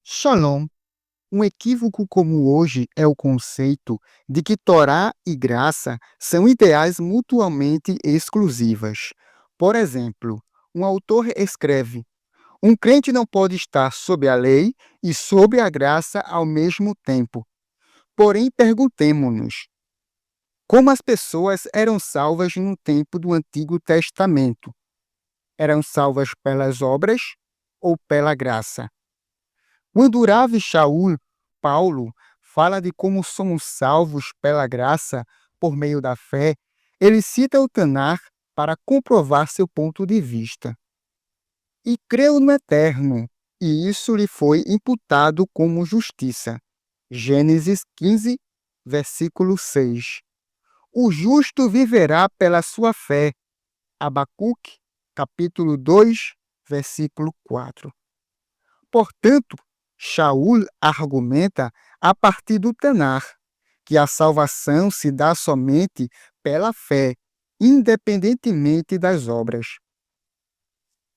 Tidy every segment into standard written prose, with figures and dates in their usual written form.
Shalom. Um equívoco como hoje é o conceito de que Torá e graça são ideais mutuamente exclusivas. Por exemplo, um autor escreve: um crente não pode estar sob a lei e sob a graça ao mesmo tempo. Porém, perguntemo-nos: como as pessoas eram salvas no tempo do Antigo Testamento? Eram salvas pelas obras ou pela graça? Quando Rav Shaul Paulo fala de como somos salvos pela graça por meio da fé, ele cita o Tanar para comprovar seu ponto de vista. E creu no Eterno, e isso lhe foi imputado como justiça. Gênesis 15, versículo 6. O justo viverá pela sua fé. Abacuque, capítulo 2, versículo 4. Portanto, Shaul argumenta a partir do Tanar, que a salvação se dá somente pela fé, independentemente das obras.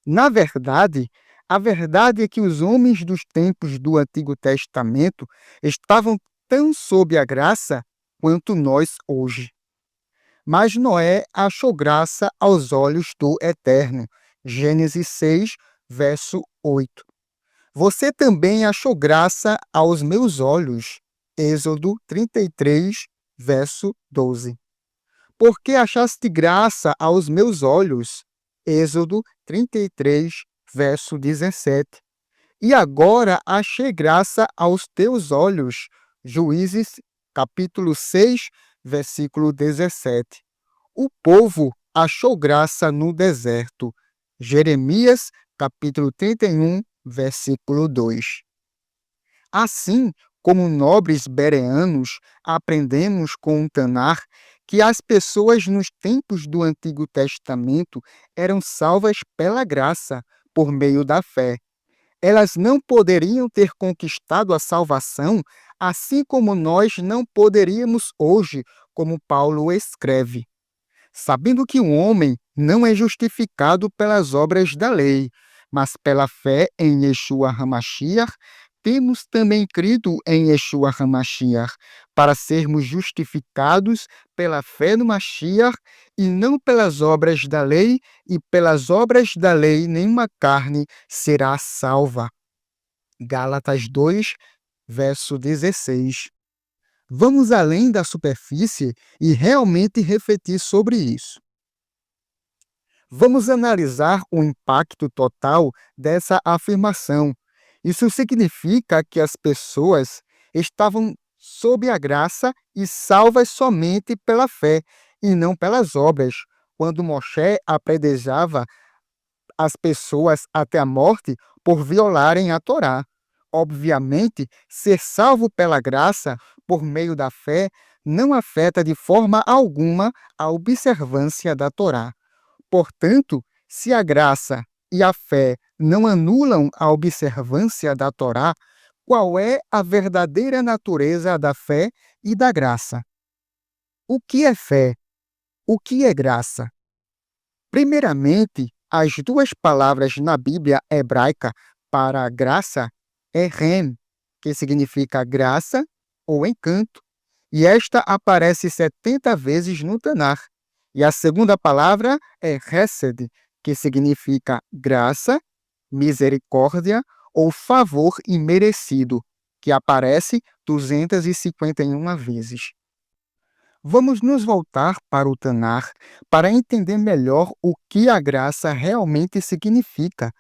Na verdade, a verdade é que os homens dos tempos do Antigo Testamento estavam tão sob a graça quanto nós hoje. Mas Noé achou graça aos olhos do Eterno. Gênesis 6, verso 8. Você também achou graça aos meus olhos. Êxodo 33, verso 12. Porque achaste graça aos meus olhos. Êxodo 33, verso 17. E agora achei graça aos teus olhos. Juízes, capítulo 6, versículo 17. O povo achou graça no deserto. Jeremias, capítulo 31, versículo 2. Assim, como nobres bereanos, aprendemos com o Tanar que as pessoas nos tempos do Antigo Testamento eram salvas pela graça, por meio da fé. Elas não poderiam ter conquistado a salvação, assim como nós não poderíamos hoje, como Paulo escreve. Sabendo que o homem não é justificado pelas obras da lei, mas pela fé em Yeshua HaMashiach, temos também crido em Yeshua HaMashiach, para sermos justificados pela fé no Mashiach e não pelas obras da lei, e pelas obras da lei nenhuma carne será salva. Gálatas 2, verso 16. Vamos além da superfície e realmente refletir sobre isso. Vamos analisar o impacto total dessa afirmação. Isso significa que as pessoas estavam sob a graça e salvas somente pela fé e não pelas obras, quando Moshe apedrejava as pessoas até a morte por violarem a Torá. Obviamente, ser salvo pela graça por meio da fé não afeta de forma alguma a observância da Torá. Portanto, se a graça e a fé não anulam a observância da Torá, qual é a verdadeira natureza da fé e da graça? O que é fé? O que é graça? Primeiramente, as duas palavras na Bíblia hebraica para graça é rem, que significa graça ou encanto, e esta aparece 70 vezes no Tanar. E a segunda palavra é hesed, que significa graça, misericórdia ou favor imerecido, que aparece 251 vezes. Vamos nos voltar para o Tanar para entender melhor o que a graça realmente significa.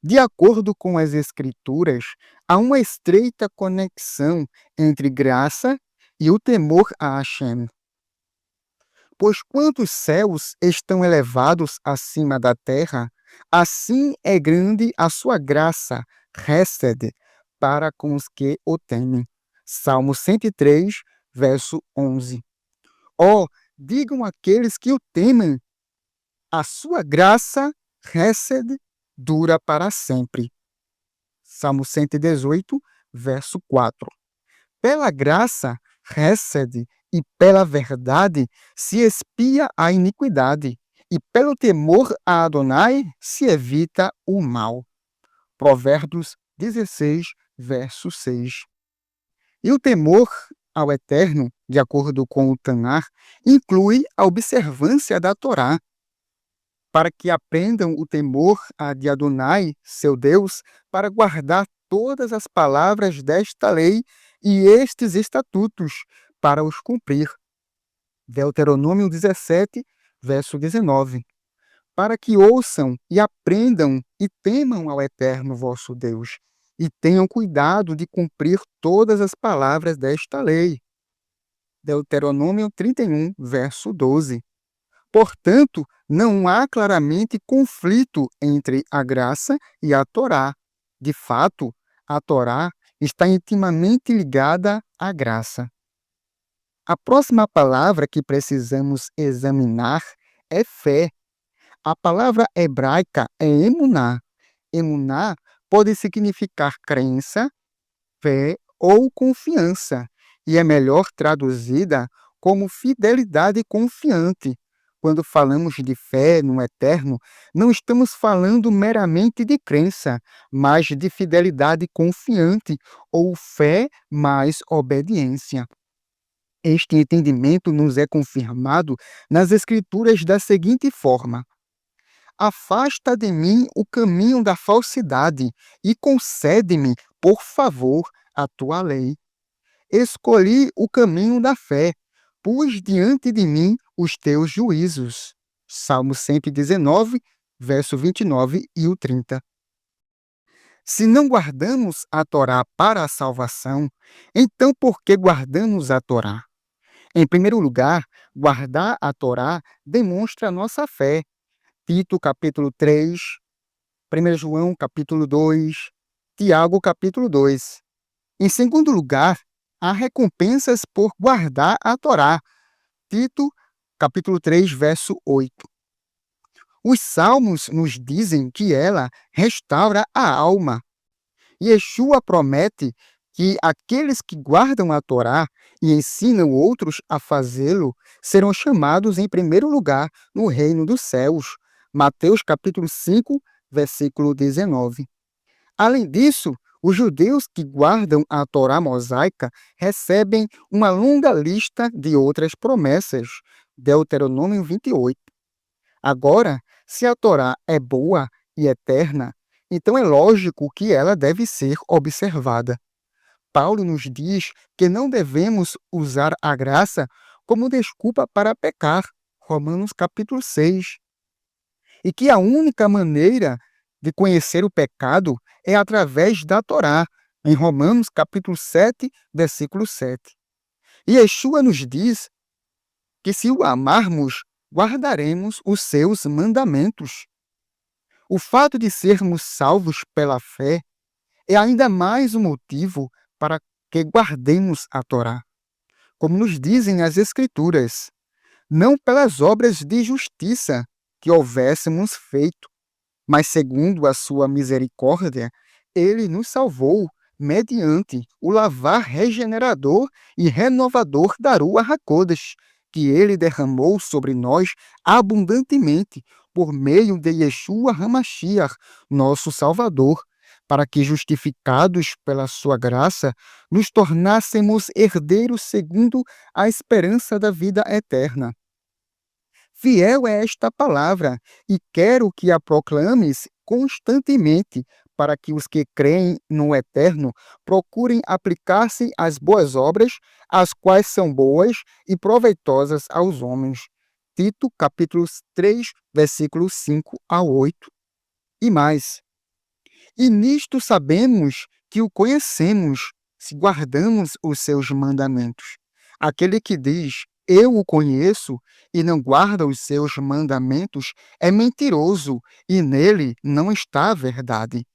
De acordo com as Escrituras, há uma estreita conexão entre graça e o temor a Hashem. Pois quanto os céus estão elevados acima da terra, assim é grande a sua graça, Hesed, para com os que o temem. Salmo 103, verso 11. Ó, digam aqueles que o temem, a sua graça, Hesed, dura para sempre. Salmo 118, verso 4. Pela graça, Hesed, e pela verdade se expia a iniquidade, e pelo temor a Adonai se evita o mal. Provérbios 16, verso 6. E o temor ao Eterno, de acordo com o Tanar, inclui a observância da Torá, para que aprendam o temor de Adonai, seu Deus, para guardar todas as palavras desta lei e estes estatutos, para os cumprir. Deuteronômio 17, verso 19. Para que ouçam e aprendam e temam ao Eterno vosso Deus, e tenham cuidado de cumprir todas as palavras desta lei. Deuteronômio 31, verso 12. Portanto, não há claramente conflito entre a graça e a Torá. De fato, a Torá está intimamente ligada à graça. A próxima palavra que precisamos examinar é fé. A palavra hebraica é emuná. Emuná pode significar crença, fé ou confiança, e é melhor traduzida como fidelidade confiante. Quando falamos de fé no Eterno, não estamos falando meramente de crença, mas de fidelidade confiante, ou fé mais obediência. Este entendimento nos é confirmado nas Escrituras da seguinte forma: afasta de mim o caminho da falsidade e concede-me, por favor, a tua lei. Escolhi o caminho da fé, pus diante de mim os teus juízos. Salmo 119, verso 29 e o 30. Se não guardamos a Torá para a salvação, então por que guardamos a Torá? Em primeiro lugar, guardar a Torá demonstra a nossa fé. Tito, capítulo 3, 1 João, capítulo 2, Tiago, capítulo 2. Em segundo lugar, há recompensas por guardar a Torá. Tito, capítulo 3, verso 8. Os salmos nos dizem que ela restaura a alma. Yeshua promete que aqueles que guardam a Torá e ensinam outros a fazê-lo serão chamados em primeiro lugar no reino dos céus. Mateus capítulo 5, versículo 19. Além disso, os judeus que guardam a Torá mosaica recebem uma longa lista de outras promessas. Deuteronômio 28. Agora, se a Torá é boa e eterna, então é lógico que ela deve ser observada. Paulo nos diz que não devemos usar a graça como desculpa para pecar. Romanos capítulo 6. E que a única maneira de conhecer o pecado é através da Torá, em Romanos capítulo 7, versículo 7. E Yeshua nos diz que se o amarmos, guardaremos os seus mandamentos. O fato de sermos salvos pela fé é ainda mais um motivo para que guardemos a Torá. Como nos dizem as Escrituras, não pelas obras de justiça que houvéssemos feito, mas segundo a sua misericórdia, ele nos salvou mediante o lavar regenerador e renovador da Ruach HaKodesh, que ele derramou sobre nós abundantemente por meio de Yeshua HaMashiach, nosso Salvador, para que, justificados pela sua graça, nos tornássemos herdeiros segundo a esperança da vida eterna. Fiel é esta palavra, e quero que a proclames constantemente, para que os que creem no Eterno procurem aplicar-se às boas obras, as quais são boas e proveitosas aos homens. Tito, capítulo 3, versículos 5 a 8. E mais. E nisto sabemos que o conhecemos, se guardamos os seus mandamentos. Aquele que diz, eu o conheço, e não guarda os seus mandamentos, é mentiroso, e nele não está a verdade.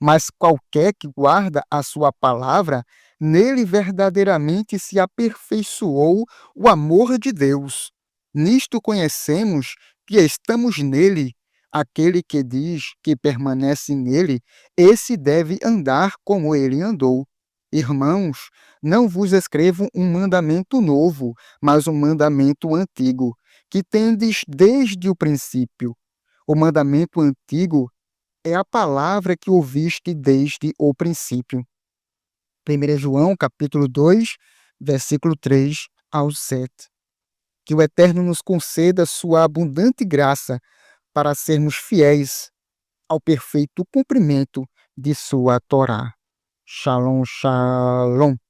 Mas qualquer que guarda a sua palavra, nele verdadeiramente se aperfeiçoou o amor de Deus. Nisto conhecemos que estamos nele. Aquele que diz que permanece nele, esse deve andar como ele andou. Irmãos, não vos escrevo um mandamento novo, mas um mandamento antigo, que tendes desde o princípio. O mandamento antigo é a palavra que ouviste desde o princípio. 1 João, capítulo 2, versículo 3 ao 7. Que o Eterno nos conceda sua abundante graça para sermos fiéis ao perfeito cumprimento de sua Torá. Shalom, shalom.